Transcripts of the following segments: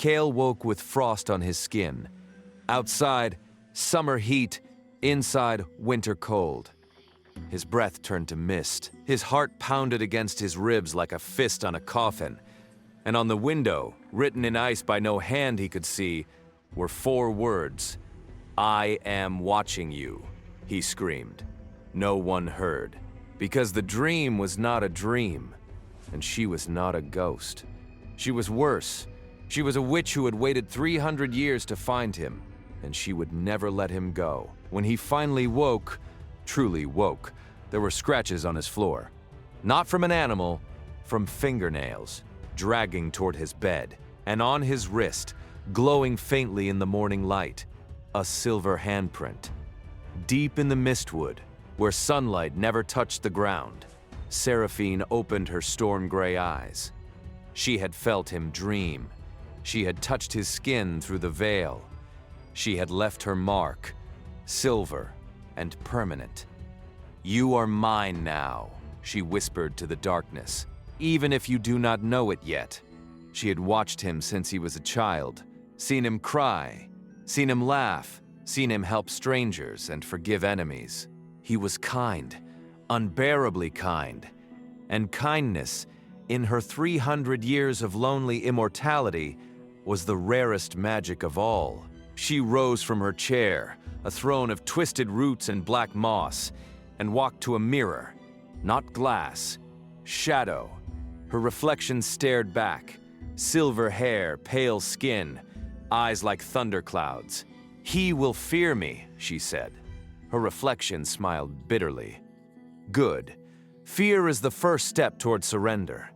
Kael woke with frost on his skin. Outside, summer heat, inside, winter cold. His breath turned to mist. His heart pounded against his ribs like a fist on a coffin. And on the window, written in ice by no hand he could see, were 4 words. "I am watching you," he screamed. No one heard, because the dream was not a dream, and she was not a ghost. She was worse. She was a witch who had waited 300 years to find him, and she would never let him go. When he finally woke, truly woke, there were scratches on his floor. Not from an animal, from fingernails, dragging toward his bed, and on his wrist, glowing faintly in the morning light, a silver handprint. Deep in the mistwood, where sunlight never touched the ground, Seraphine opened her storm-gray eyes. She had felt him dream. She had touched his skin through the veil. She had left her mark, silver and permanent. "You are mine now," she whispered to the darkness, "even if you do not know it yet." She had watched him since he was a child, seen him cry, seen him laugh, seen him help strangers and forgive enemies. He was kind, unbearably kind, and kindness, in her 300 years of lonely immortality, was the rarest magic of all. She rose from her chair, a throne of twisted roots and black moss, and walked to a mirror, not glass, shadow. Her reflection stared back, silver hair, pale skin, eyes like thunderclouds. "He will fear me," she said. Her reflection smiled bitterly. "Good. Fear is the first step toward surrender."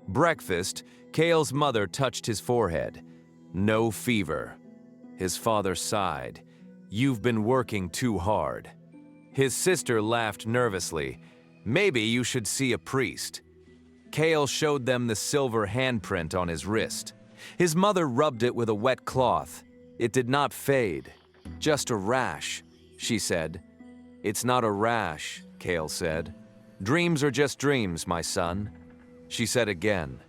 Breakfast, Kael's mother touched his forehead. "No fever." His father sighed. "You've been working too hard." His sister laughed nervously. "Maybe you should see a priest." Kael showed them the silver handprint on his wrist. His mother rubbed it with a wet cloth. It did not fade. "Just a rash," she said. "It's not a rash," Kael said. "Dreams are just dreams, my son." She said again.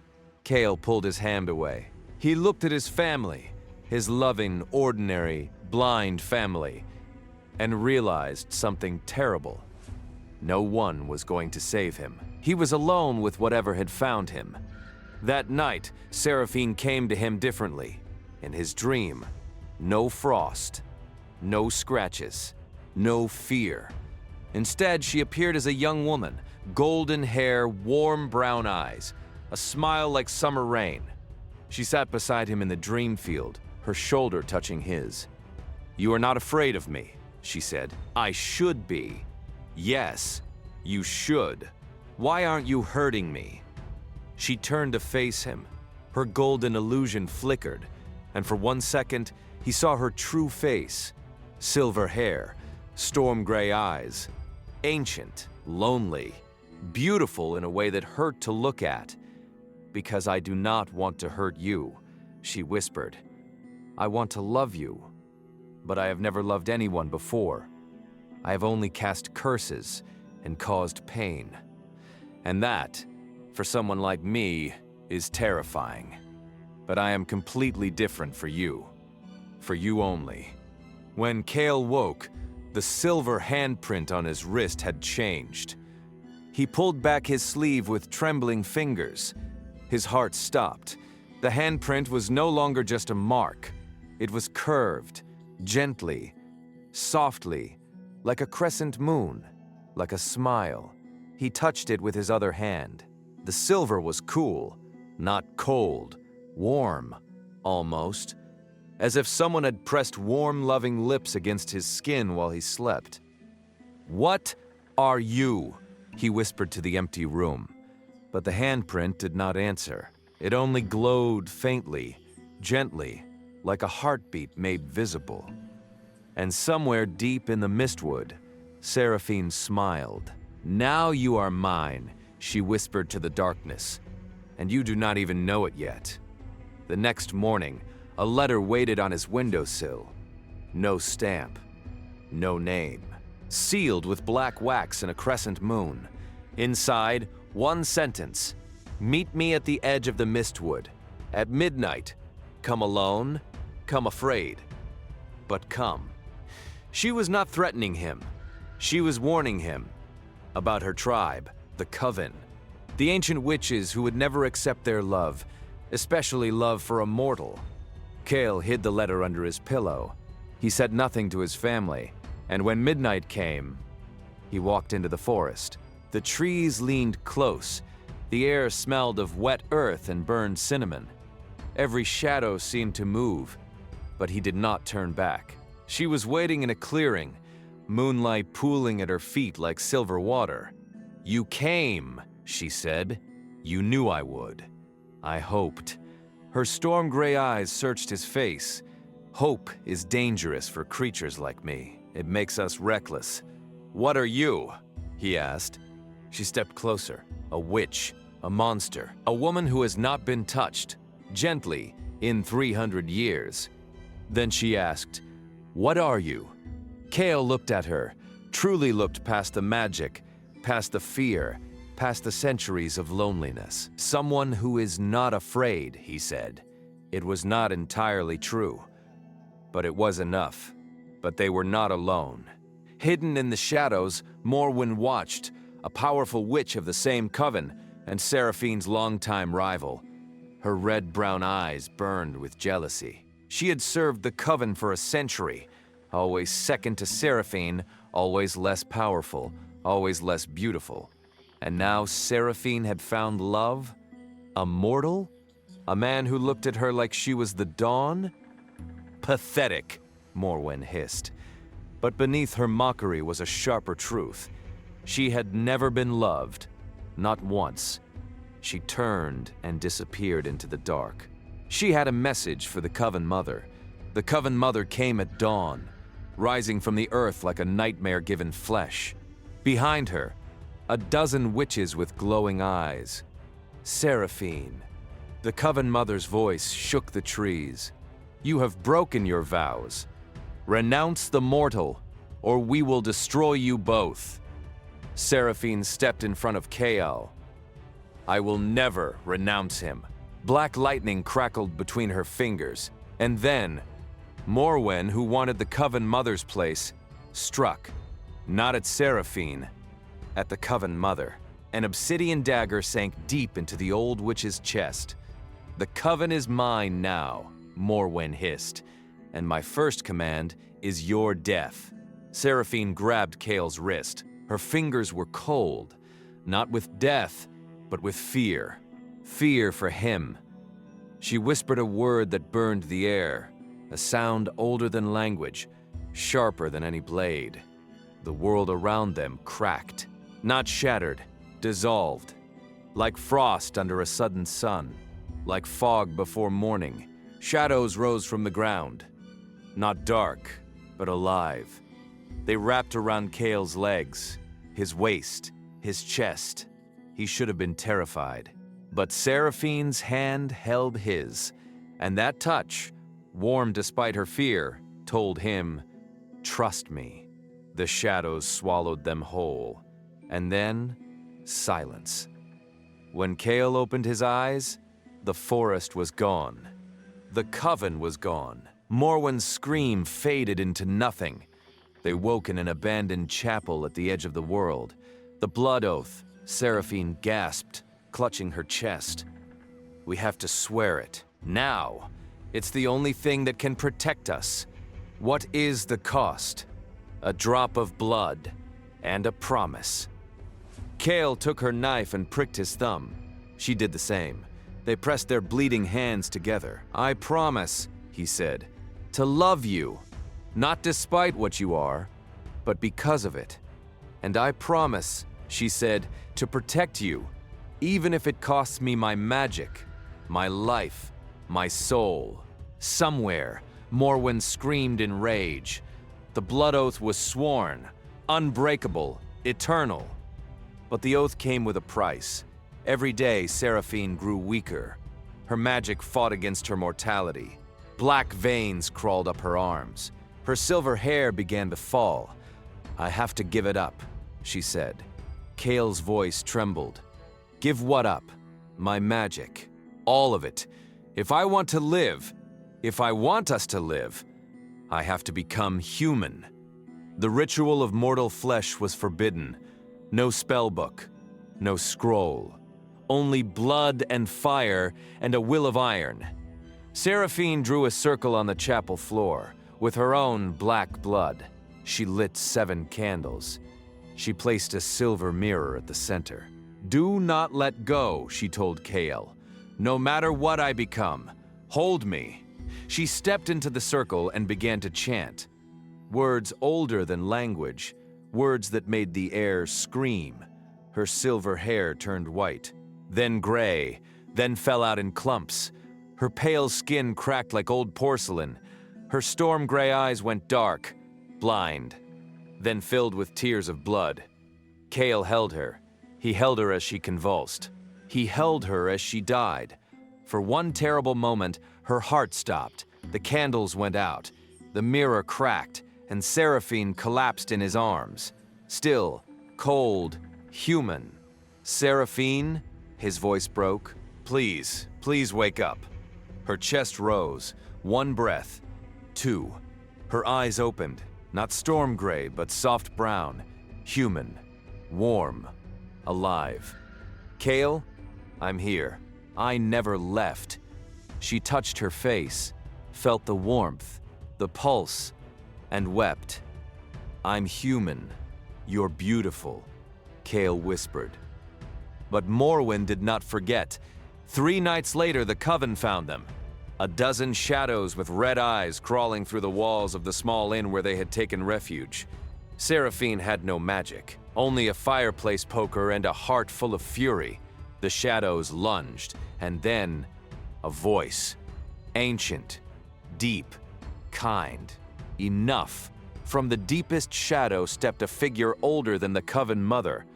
Kael pulled his hand away. He looked at his family, his loving, ordinary, blind family, and realized something terrible. No one was going to save him. He was alone with whatever had found him. That night, Seraphine came to him differently. In his dream, no frost, no scratches, no fear. Instead, she appeared as a young woman, golden hair, warm brown eyes, a smile like summer rain. She sat beside him in the dream field, her shoulder touching his. "You are not afraid of me," she said. "I should be." "Yes, you should. Why aren't you hurting me?" She turned to face him. Her golden illusion flickered, and for 1 second, he saw her true face. Silver hair, storm-gray eyes, ancient, lonely, beautiful in a way that hurt to look at. "Because I do not want to hurt you," she whispered. "I want to love you, but I have never loved anyone before. I have only cast curses and caused pain. And that, for someone like me, is terrifying. But I am completely different for you only." When Kael woke, the silver handprint on his wrist had changed. He pulled back his sleeve with trembling fingers. His heart stopped. The handprint was no longer just a mark. It was curved, gently, softly, like a crescent moon, like a smile. He touched it with his other hand. The silver was cool, not cold, warm, almost, as if someone had pressed warm, loving lips against his skin while he slept. "What are you?" he whispered to the empty room. But the handprint did not answer. It only glowed faintly, gently, like a heartbeat made visible. And somewhere deep in the mistwood, Seraphine smiled. "Now you are mine," she whispered to the darkness, "and you do not even know it yet." The next morning, a letter waited on his windowsill. No stamp, no name. Sealed with black wax and a crescent moon. Inside, one sentence: "Meet me at the edge of the mistwood, at midnight, Come alone, come afraid, but come. She was not threatening him. She was warning him about her tribe, the Coven, the ancient witches who would never accept their love, especially love for a mortal. Kael hid the letter under his pillow. He said nothing to his family, and when midnight came, he walked into the forest. The trees leaned close. The air smelled of wet earth and burned cinnamon. Every shadow seemed to move, but he did not turn back. She was waiting in a clearing, moonlight pooling at her feet like silver water. "You came," she said. "You knew I would. I hoped." Her storm-gray eyes searched his face. "Hope is dangerous for creatures like me. It makes us reckless." "What are you?" he asked. She stepped closer. A witch, a monster, a woman who has not been touched, gently, in 300 years. Then she asked, "What are you?" Kael looked at her, truly looked past the magic, past the fear, past the centuries of loneliness. "Someone who is not afraid," he said. It was not entirely true, but it was enough. But they were not alone. Hidden in the shadows, Morwen watched, a powerful witch of the same coven, and Seraphine's longtime rival. Her red-brown eyes burned with jealousy. She had served the coven for a century, always second to Seraphine, always less powerful, always less beautiful. And now Seraphine had found love? A mortal? A man who looked at her like she was the dawn? Pathetic, Morwen hissed. But beneath her mockery was a sharper truth. She had never been loved, not once. She turned and disappeared into the dark. She had a message for the Coven Mother. The Coven Mother came at dawn, rising from the earth like a nightmare given flesh. Behind her, a dozen witches with glowing eyes. Seraphine. The Coven Mother's voice shook the trees. "You have broken your vows. Renounce the mortal, or we will destroy you both." Seraphine stepped in front of Kael. "I will never renounce him." Black lightning crackled between her fingers, and then Morwen, who wanted the Coven Mother's place, struck, not at Seraphine, at the Coven Mother. An obsidian dagger sank deep into the old witch's chest. "The Coven is mine now," Morwen hissed, "and my first command is your death." Seraphine grabbed Kael's wrist. Her fingers were cold, not with death, but with fear. Fear for him. She whispered a word that burned the air, a sound older than language, sharper than any blade. The world around them cracked, not shattered, dissolved, like frost under a sudden sun, like fog before morning. Shadows rose from the ground, not dark, but alive. They wrapped around Kael's legs, his waist, his chest. He should have been terrified. But Seraphine's hand held his, and that touch, warm despite her fear, told him, "Trust me." The shadows swallowed them whole, and then silence. When Kael opened his eyes, the forest was gone. The Coven was gone. Morwen's scream faded into nothing. They woke in an abandoned chapel at the edge of the world. The blood oath, Seraphine gasped, clutching her chest. "We have to swear it, now. It's the only thing that can protect us. What is the cost? A drop of blood and a promise." Kael took her knife and pricked his thumb. She did the same. They pressed their bleeding hands together. "I promise," he said, "to love you, not despite what you are, but because of it. And I promise," she said, "to protect you, even if it costs me my magic, my life, my soul." Somewhere, Morwen screamed in rage. The blood oath was sworn, unbreakable, eternal. But the oath came with a price. Every day, Seraphine grew weaker. Her magic fought against her mortality. Black veins crawled up her arms. Her silver hair began to fall. "I have to give it up," she said. Kael's voice trembled. "Give what up? My magic. All of it. If I want to live, If I want us to live, I have to become human. The ritual of mortal flesh was forbidden. No spellbook, no scroll. Only blood and fire and a will of iron. Seraphine drew a circle on the chapel floor. With her own black blood, she lit 7 candles. She placed a silver mirror at the center. "Do not let go," she told Kael. "No matter what I become, hold me." She stepped into the circle and began to chant. Words older than language, words that made the air scream. Her silver hair turned white, then gray, then fell out in clumps. Her pale skin cracked like old porcelain. Her storm gray eyes went dark, blind, then filled with tears of blood. Kael held her. He held her as she convulsed. He held her as she died. For one terrible moment, her heart stopped. The candles went out. The mirror cracked, and Seraphine collapsed in his arms. Still, cold, human. "Seraphine," his voice broke. Please wake up." Her chest rose. 1 breath. 2. Her eyes opened. Not storm gray, but soft brown. Human. Warm. Alive. "Kael, I'm here. I never left." She touched her face, felt the warmth, the pulse, and wept. "I'm human. You're beautiful," Kael whispered. But Morwen did not forget. 3 nights later, the Coven found them. A dozen shadows with red eyes crawling through the walls of the small inn where they had taken refuge. Seraphine had no magic, only a fireplace poker and a heart full of fury. The shadows lunged, and then a voice. Ancient, deep, kind. Enough. From the deepest shadow stepped a figure older than the Coven Mother,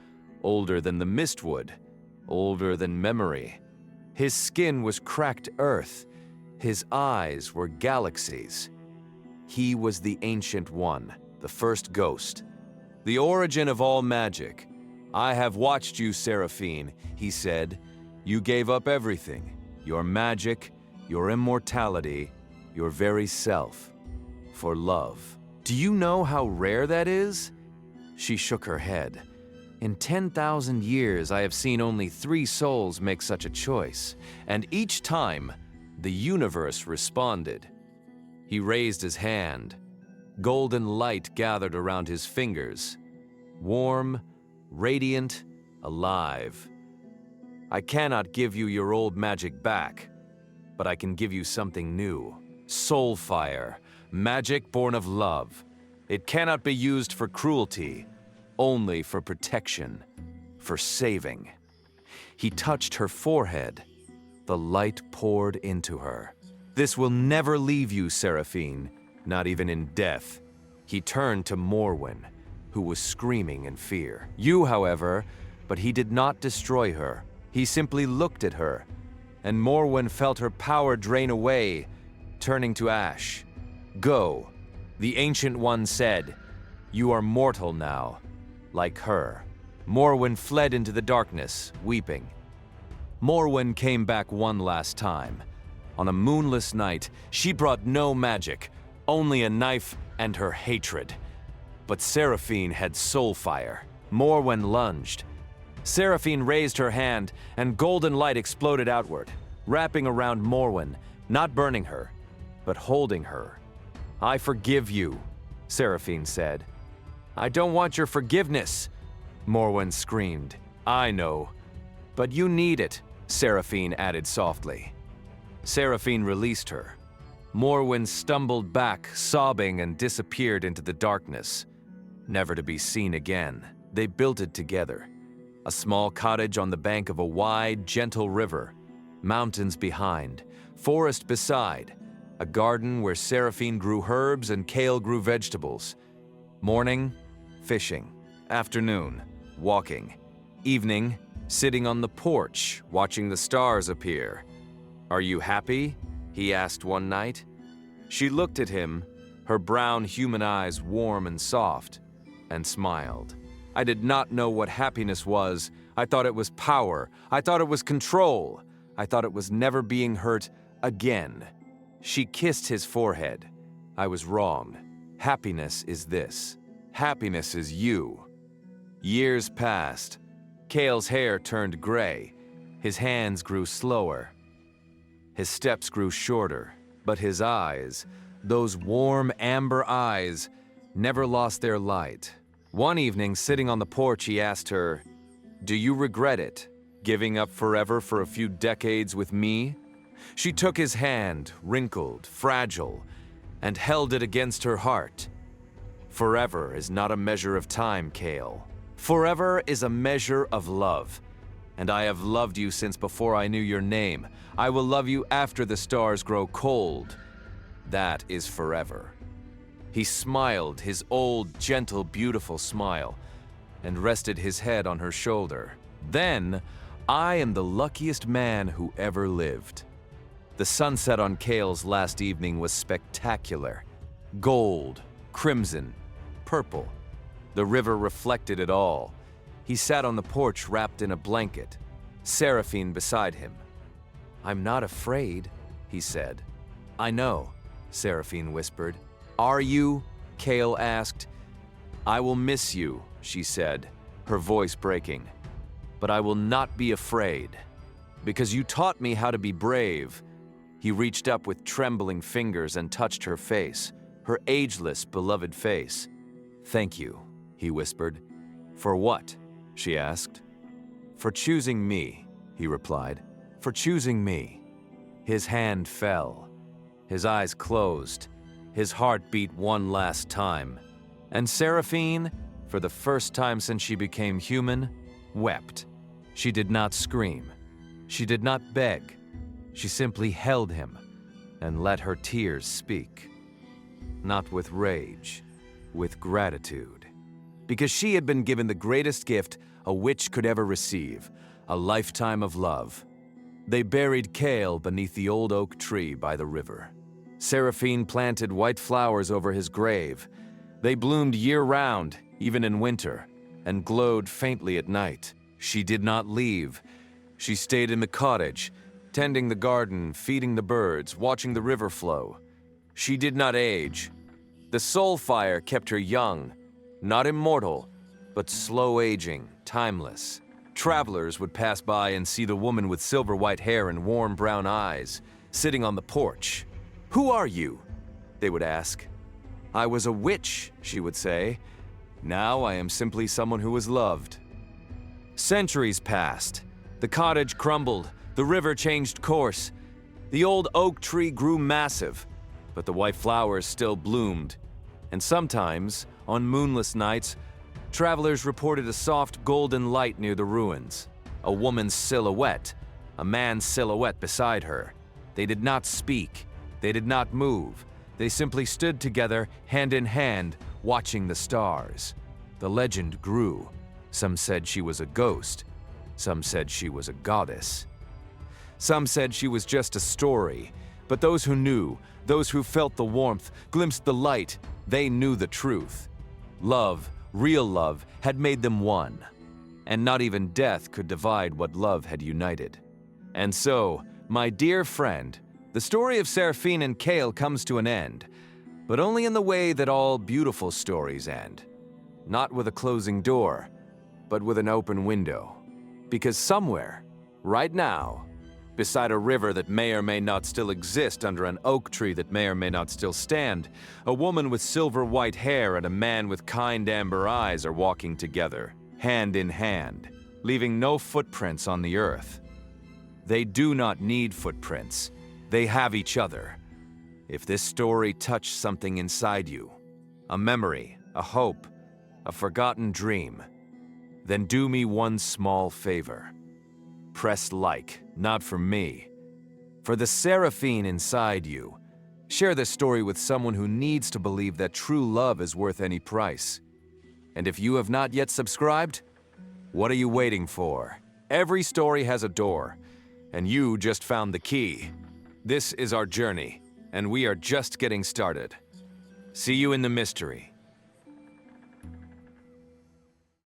older than the Mistwood, older than memory. His skin was cracked earth. His eyes were galaxies. He was the Ancient One, the first ghost. "The origin of all magic. I have watched you, Seraphine," he said. "You gave up everything. Your magic, your immortality, your very self. For love. Do you know how rare that is?" She shook her head. "In 10,000 years, I have seen only 3 souls make such a choice, and each time, the universe responded." He raised his hand. Golden light gathered around his fingers. Warm, radiant, alive. "I cannot give you your old magic back, but I can give you something new. Soul fire, magic born of love. It cannot be used for cruelty, only for protection, for saving." He touched her forehead. The light poured into her. "This will never leave you, Seraphine, not even in death." He turned to Morwen, who was screaming in fear. "You, however," but he did not destroy her. He simply looked at her, and Morwen felt her power drain away, turning to ash. "Go," the Ancient One said. "You are mortal now, like her." Morwen fled into the darkness, weeping. Morwen came back one last time. On a moonless night, she brought no magic, only a knife and her hatred. But Seraphine had soul fire. Morwen lunged. Seraphine raised her hand, and golden light exploded outward, wrapping around Morwen, not burning her, but holding her. "I forgive you," Seraphine said. "I don't want your forgiveness," Morwen screamed. "I know, but you need it," Seraphine added softly. Seraphine released her. Morwen stumbled back, sobbing, and disappeared into the darkness, never to be seen again. They built it together. A small cottage on the bank of a wide, gentle river. Mountains behind, forest beside. A garden where Seraphine grew herbs and Kael grew vegetables. Morning, fishing. Afternoon, walking. Evening, sitting on the porch, watching the stars appear. "Are you happy?" he asked one night. She looked at him, her brown human eyes warm and soft, and smiled. "I did not know what happiness was. I thought it was power. I thought it was control. I thought it was never being hurt again." She kissed his forehead. I was wrong. Happiness is this. Happiness is you. Years passed. Kael's hair turned gray. His hands grew slower. His steps grew shorter, but his eyes, those warm amber eyes, never lost their light. One evening, sitting on the porch, he asked her, "Do you regret it, giving up forever for a few decades with me?" She took his hand, wrinkled, fragile, and held it against her heart. Forever is not a measure of time, Kael. Forever is a measure of love. And I have loved you since before I knew your name. I will love you after the stars grow cold. That is forever. He smiled, his old, gentle, beautiful smile, and rested his head on her shoulder. Then, I am the luckiest man who ever lived. The sunset on Kael's last evening was spectacular. Gold, crimson, purple. The river reflected it all. He sat on the porch wrapped in a blanket, Seraphine beside him. "I'm not afraid," he said. "I know," Seraphine whispered. "Are you?" Kael asked. "I will miss you," she said, her voice breaking. "But I will not be afraid, because you taught me how to be brave." He reached up with trembling fingers and touched her face, her ageless, beloved face. "Thank you," he whispered. "For what?" she asked. "For choosing me," he replied. "For choosing me." His hand fell. His eyes closed. His heart beat one last time. And Seraphine, for the first time since she became human, wept. She did not scream. She did not beg. She simply held him and let her tears speak. Not with rage, with gratitude. Because she had been given the greatest gift a witch could ever receive, a lifetime of love. They buried Kael beneath the old oak tree by the river. Seraphine planted white flowers over his grave. They bloomed year-round, even in winter, and glowed faintly at night. She did not leave. She stayed in the cottage, tending the garden, feeding the birds, watching the river flow. She did not age. The soul fire kept her young, not immortal, but slow-aging, timeless. Travelers would pass by and see the woman with silver white hair and warm brown eyes, sitting on the porch. "Who are you?" they would ask. "I was a witch," she would say. "Now I am simply someone who was loved." Centuries passed. The cottage crumbled. The river changed course. The old oak tree grew massive, but the white flowers still bloomed. And sometimes, on moonless nights, travelers reported a soft golden light near the ruins. A woman's silhouette, a man's silhouette beside her. They did not speak. They did not move. They simply stood together, hand in hand, watching the stars. The legend grew. Some said she was a ghost. Some said she was a goddess. Some said she was just a story. But those who knew, those who felt the warmth, glimpsed the light, they knew the truth. Love, real love, had made them one. And not even death could divide what love had united. And so, my dear friend, the story of Seraphine and Kael comes to an end, but only in the way that all beautiful stories end. Not with a closing door, but with an open window. Because somewhere, right now, beside a river that may or may not still exist under an oak tree that may or may not still stand, a woman with silver white hair and a man with kind amber eyes are walking together, hand in hand, leaving no footprints on the earth. They do not need footprints. They have each other. If this story touched something inside you, a memory, a hope, a forgotten dream, then do me one small favor. Press like, not for me. For the Seraphine inside you. Share this story with someone who needs to believe that true love is worth any price. And if you have not yet subscribed, what are you waiting for? Every story has a door, and you just found the key. This is our journey, and we are just getting started. See you in the mystery.